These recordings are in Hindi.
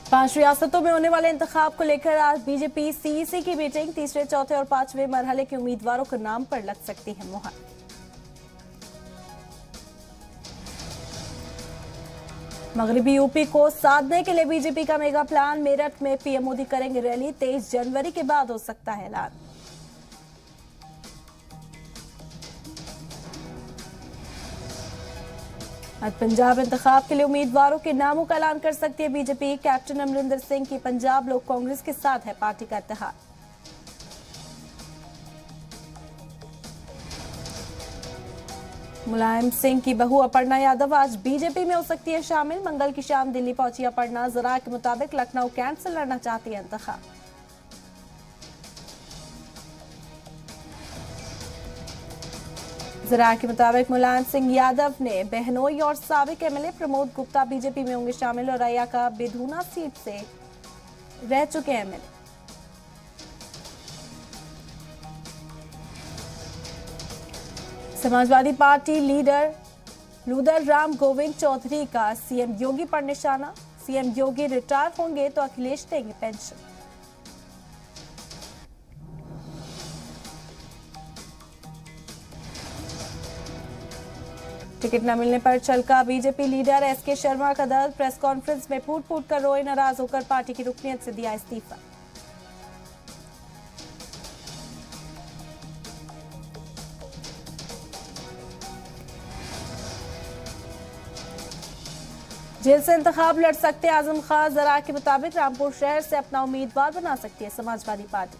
5 रियासतों में होने वाले इंतखाब को लेकर आज बीजेपी सीईसी की मीटिंग। तीसरे, चौथे और 5वें मरहले के उम्मीदवारों के नाम पर लग सकती है मुहर। मगरबी यूपी को साधने के लिए बीजेपी का मेगा प्लान। मेरठ में पीएम मोदी करेंगे रैली। 23 जनवरी के बाद हो सकता है ऐलान। आज पंजाब इंतखाब के लिए उम्मीदवारों के नामों का ऐलान कर सकती है बीजेपी। कैप्टन अमरिंदर सिंह की पंजाब लोक कांग्रेस के साथ है पार्टी का इत्तेहाद। मुलायम सिंह की बहू अपर्णा यादव आज बीजेपी में हो सकती है शामिल। मंगल की शाम दिल्ली पहुंची अपर्णा। जरा के मुताबिक लखनऊ कैंट से लड़ना चाहती है इंतखाब। जरा के मुताबिक मुलायम सिंह यादव ने बहनोई और साबिक एमएलए प्रमोद गुप्ता बीजेपी में होंगे शामिल। और रैया का बेधूना सीट से रह चुके एमएलए। समाजवादी पार्टी लीडर लूदर राम गोविंद चौधरी का सीएम योगी पर निशाना। सीएम योगी रिटायर होंगे तो अखिलेश देंगे पेंशन। टिकट न मिलने पर छलका बीजेपी लीडर एसके शर्मा का दल। प्रेस कॉन्फ्रेंस में फूट फूट कर रोए। नाराज होकर पार्टी की रुकनीयत से दिया इस्तीफा। जेल से इंतखाब लड़ सकते आजम खान। जरा के मुताबिक रामपुर शहर से अपना उम्मीदवार बना सकती है समाजवादी पार्टी।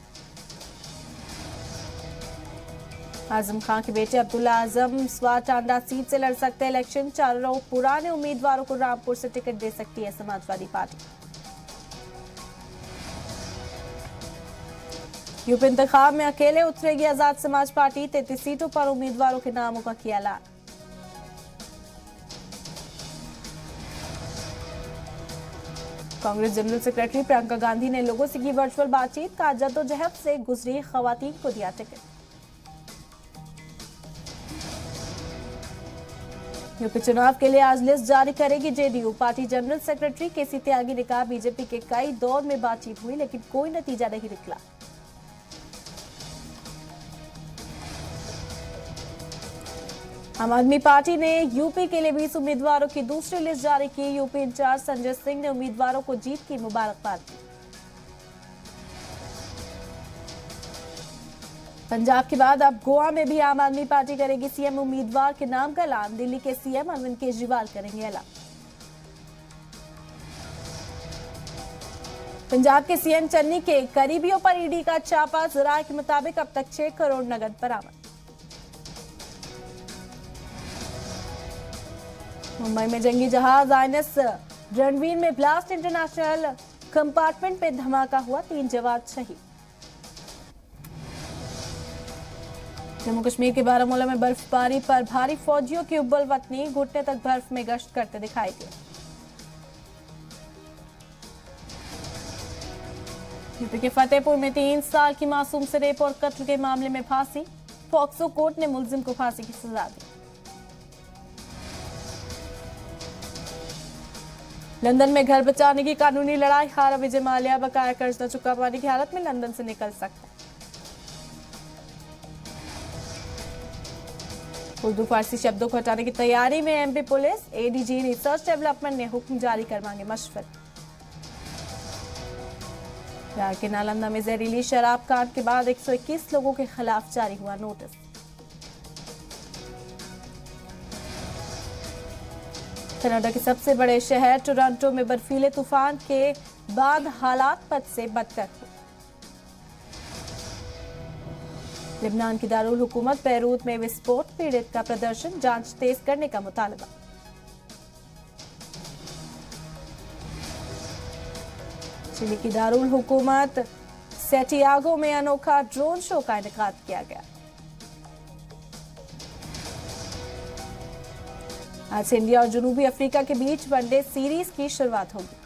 आजम खान के बेटे अब्दुल्ला आजम स्वार टांडा सीट से लड़ सकते हैं इलेक्शन। 4 पुराने उम्मीदवारों को रामपुर से टिकट दे सकती है समाजवादी पार्टी। यूपी इंतखाब में अकेले उतरेगी आजाद समाज पार्टी। 33 सीटों पर उम्मीदवारों के नामों का किया ऐलान। कांग्रेस जनरल सेक्रेटरी प्रियंका गांधी ने लोगों से की वर्चुअल बातचीत। कहा जद्दोजहद से गुजरी खवातीन को दिया टिकट। यूपी चुनाव के लिए आज लिस्ट जारी करेगी जेडीयू। पार्टी जनरल सेक्रेटरी केसी त्यागी ने कहा बीजेपी के कई दौर में बातचीत हुई लेकिन कोई नतीजा नहीं निकला। आम आदमी पार्टी ने यूपी के लिए 20 उम्मीदवारों की दूसरी लिस्ट जारी की। यूपी इंचार्ज संजय सिंह ने उम्मीदवारों को जीत की मुबारकबाद दी। पंजाब के बाद अब गोवा में भी आम आदमी पार्टी करेगी सीएम उम्मीदवार के नाम का ऐलान। दिल्ली के सीएम अरविंद केजरीवाल करेंगे ऐलान। पंजाब के सीएम चन्नी के करीबियों पर ईडी का छापा। जरा के मुताबिक अब तक 6 करोड़ नगद बरामद। मुंबई में जंगी जहाज आईएनएस रणवीर में ब्लास्ट। इंटरनेशनल कंपार्टमेंट में धमाका हुआ। 3 जवान शहीद। जम्मू कश्मीर के बारामूला में बर्फबारी पर भारी फौजियों की उब्बल वतनी घुटने तक बर्फ में गश्त करते दिखाई दिए। यूपी के फतेहपुर में 3 साल की मासूम से रेप और कत्ल के मामले में फांसी। पॉक्सो कोर्ट ने मुलजिम को फांसी की सजा दी। लंदन में घर बचाने की कानूनी लड़ाई हारा। विजय माल्या बकाया कर्ज न चुका पाने की हालत में लंदन से निकल सकता है। उर्दू फारसी शब्दों को हटाने की तैयारी में MP police. ADG research development ने हुक्म जारी कर मांगे मशवरे। बिहार के नालंदा में जहरीली शराब कांड के बाद 121 लोगों के खिलाफ जारी हुआ नोटिस। कनाडा के सबसे बड़े शहर टोरंटो में बर्फीले तूफान के बाद हालात बद से बदतर हुए। लेबनान की दारुल हुकूमत बैरूत में विस्फोट पीड़ित का प्रदर्शन। जांच तेज करने का मुतालबा। चिली की दारुल हुकूमत सैंटियागो में अनोखा ड्रोन शो का इनेकाद किया गया। आज से इंडिया और जनूबी अफ्रीका के बीच वनडे सीरीज की शुरुआत होगी।